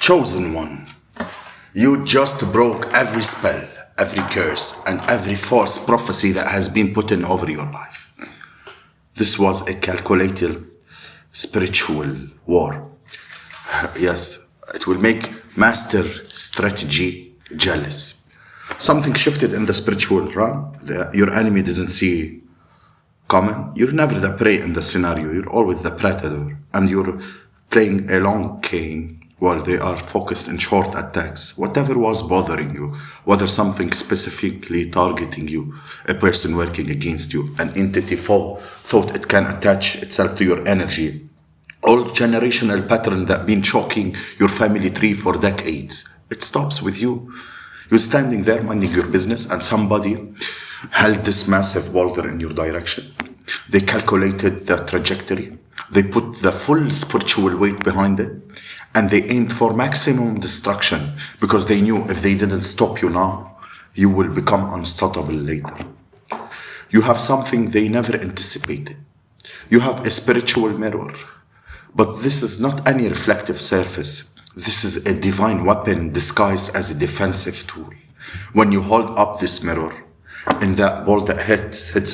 Chosen one, you just broke every spell, every curse, and every false prophecy that has been put in over your life. This was a calculated spiritual war. Yes, it will make master strategy jealous. Something shifted in the spiritual realm. Your enemy didn't see coming. You're never the prey in the scenario. You're always the predator. And you're playing a long game while they are focused in short attacks. Whatever was bothering you, whether something specifically targeting you, a person working against you, an entity thought it can attach itself to your energy, old generational pattern that been choking your family tree for decades. It stops with you. You're standing there minding your business and somebody held this massive boulder in your direction. They calculated the trajectory. They put the full spiritual weight behind it and they aimed for maximum destruction because they knew if they didn't stop you now, you will become unstoppable later. You have something they never anticipated. You have a spiritual mirror. But this is not any reflective surface. This is a divine weapon disguised as a defensive tool. When you hold up this mirror, and that ball that hits it,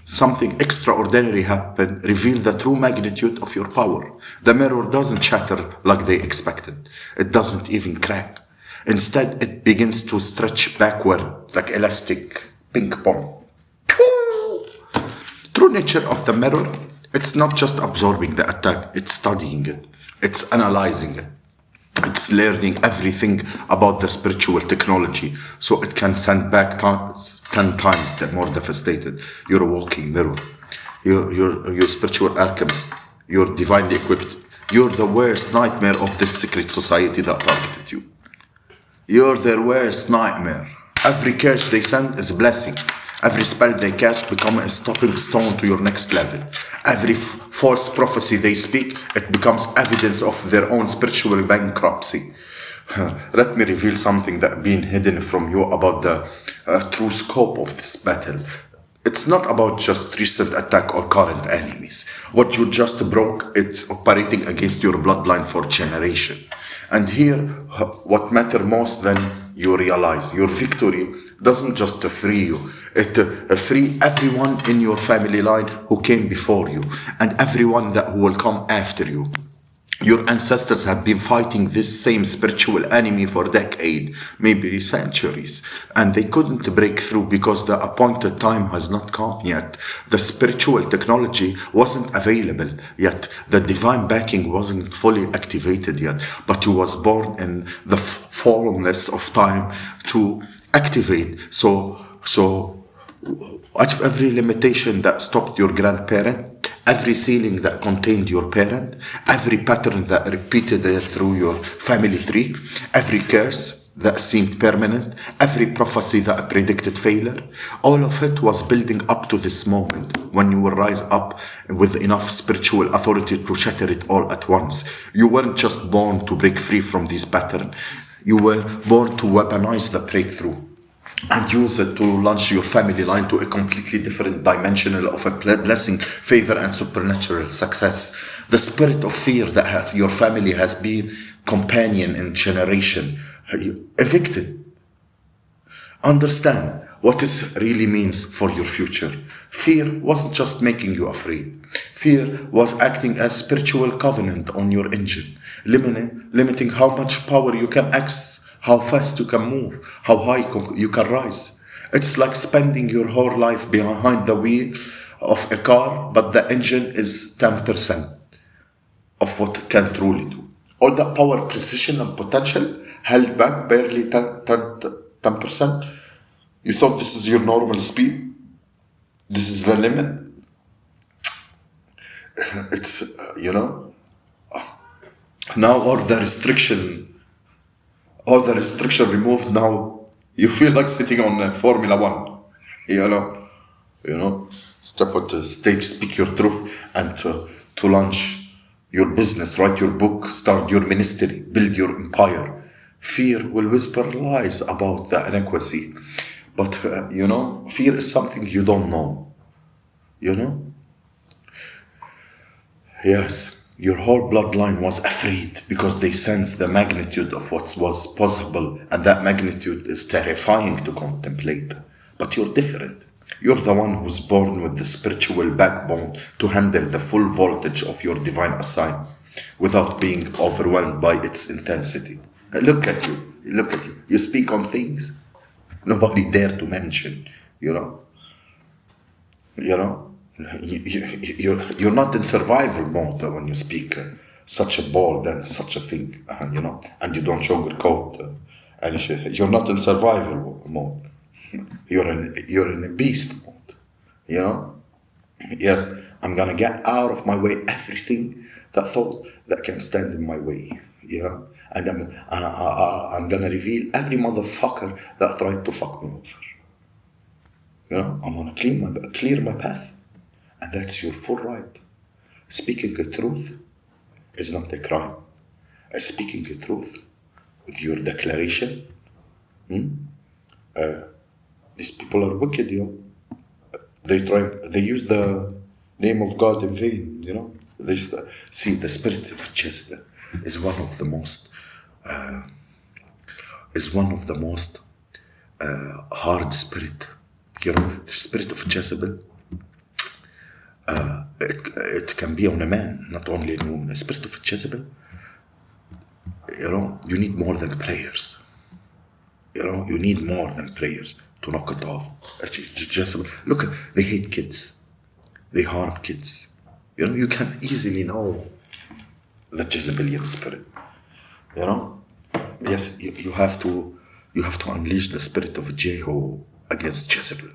something extraordinary happens, reveal the true magnitude of your power. The mirror doesn't shatter like they expected. It doesn't even crack. Instead, it begins to stretch backward like elastic ping pong. True nature of the mirror, it's not just absorbing the attack, it's studying it, it's analyzing it, it's learning everything about the spiritual technology so it can send back 10 times the more devastated. You're a walking mirror. You're spiritual alchemist. You're divinely equipped. You're the worst nightmare of this secret society that targeted you. You're their worst nightmare. Every curse they send is a blessing. Every spell they cast becomes a stopping stone to your next level. Every false prophecy they speak, it becomes evidence of their own spiritual bankruptcy. Let me reveal something that been hidden from you about the true scope of this battle. It's not about just recent attack or current enemies. What you just broke, it's operating against your bloodline for generation. And here, what matters most than you realize, your victory doesn't just free you. It free everyone in your family line who came before you and everyone that will come after you. Your ancestors have been fighting this same spiritual enemy for decades, maybe centuries, and they couldn't break through because the appointed time has not come yet. The spiritual technology wasn't available yet. The divine backing wasn't fully activated yet, but you was born in the fullness of time to activate. So every limitation that stopped your grandparent, every ceiling that contained your parent, every pattern that repeated through your family tree, every curse that seemed permanent, every prophecy that predicted failure, all of it was building up to this moment when you will rise up with enough spiritual authority to shatter it all at once. You weren't just born to break free from this pattern. You were born to weaponize the breakthrough and use it to launch your family line to a completely different dimensional of a blessing, favor, and supernatural success. The spirit of fear that your family has been companion in generation, evicted. Understand what this really means for your future. Fear wasn't just making you afraid. Fear was acting as spiritual covenant on your engine, limiting how much power you can access, how fast you can move, how high you can rise. It's like spending your whole life behind the wheel of a car, but the engine is 10% of what it can truly do. All that power, precision, and potential held back barely 10%. You thought this is your normal speed? This is the limit? It's, now all the restriction removed, now you feel like sitting on Formula One, step on the stage, speak your truth, and to launch your business, write your book, start your ministry, build your empire. Fear will whisper lies about the inadequacy, but fear is something you don't know, Yes, Your whole bloodline was afraid because they sensed the magnitude of what was possible, and that magnitude is terrifying to contemplate. But you're different. You're the one who's born with the spiritual backbone to handle the full voltage of your divine assignment without being overwhelmed by its intensity. Look at you. Look at you. You speak on things nobody dare to mention, you know. You know, you're not in survival mode when you speak such a bold and such a thing, you know, and you don't sugarcoat you're not in survival mode. You're in a beast mode, you know. Yes, I'm gonna get out of my way everything that thought that can stand in my way, you know, and I'm gonna reveal every motherfucker that tried to fuck me over. You know, I'm gonna clear my path, and that's your full right. Speaking the truth is not a crime. Speaking the truth with your declaration, these people are wicked, you know. They use the name of God in vain, you know. See, the spirit of Jezebel is one of the most hard spirit. You know, the spirit of Jezebel, it can be on a man, not only on a woman. The spirit of Jezebel, you know, you need more than prayers. You know, you need more than prayers to knock it off. Jezebel, look, they hate kids. They harm kids. You know, you can easily know the Jezebelian spirit. You know, yes, you have to unleash the spirit of Jehu against Jezebel.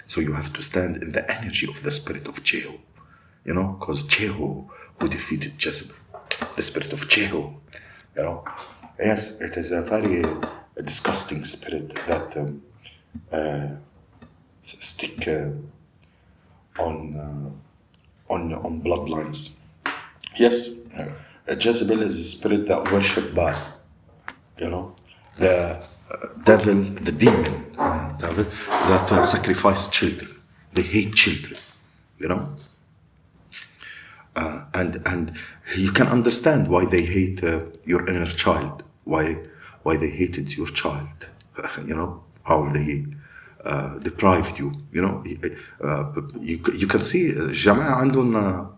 So you have to stand in the energy of the spirit of Jehu. You know, because Jehu who defeated Jezebel, the spirit of Jehu. You know, yes, it is a very disgusting spirit that stick on bloodlines. Yes, Jezebel is a spirit that worship Baal. You know, the devil, the demon, devil that sacrifice children. They hate children. You know, and you can understand why they hate your inner child. Why they hated your child. You know how they deprived you. You know, you can see جماعة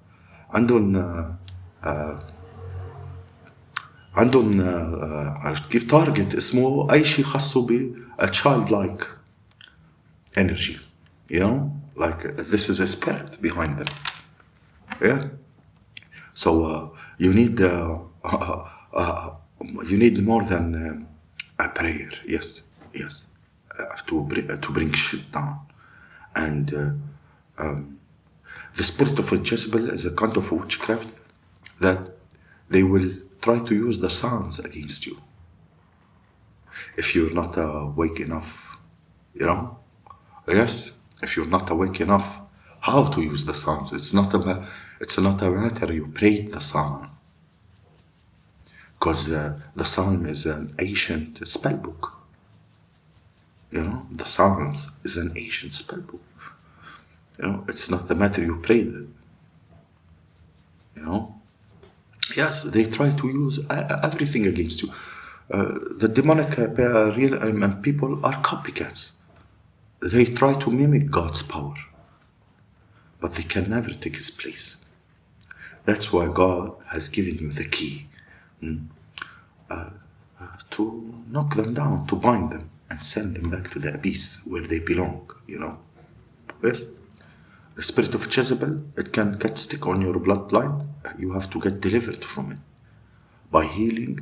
عندهم كيف تارجت اسمه أي شيء خاصه ب a childlike energy, you know, like this is a spirit behind them. Yeah. So you need more than a prayer. Yes, to bring shit down, and the spirit of Jezebel is a kind of witchcraft that they will try to use the Psalms against you if you're not awake enough, you know. Yes, if you're not awake enough, how to use the Psalms? It's not a matter you prayed the Psalm, because the Psalm is an ancient spell book. You know, the Psalms is an ancient spell book. You know, it's not the matter you prayed it. You know, yes, they try to use everything against you. The demonic real people are copycats. They try to mimic God's power, but they can never take his place. That's why God has given you the key to knock them down, to bind them, and send them back to the abyss where they belong, you know. Yes? The spirit of Jezebel, it can get stick on your bloodline. You have to get delivered from it by healing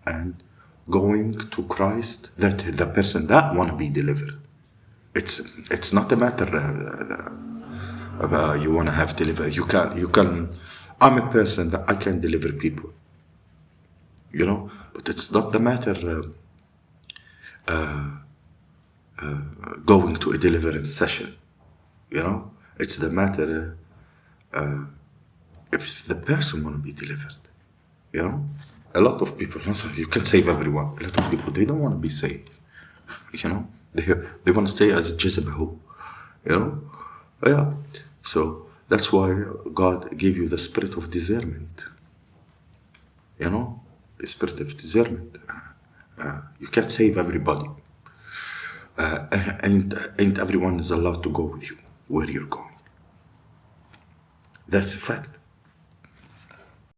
and going to Christ, that the person that want to be delivered. It's not a matter you want to have delivered. You can. I'm a person that I can deliver people. You know, but it's not the matter going to a deliverance session. You know, it's the matter if the person want to be delivered. You know, a lot of people. You can save everyone. A lot of people, they don't want to be saved. You know, they want to stay as a Jezebel. You know, yeah. So that's why God gave you the spirit of discernment. you know, a spirit of discernment. You can't save everybody, and everyone is allowed to go with you where you're going. That's a fact.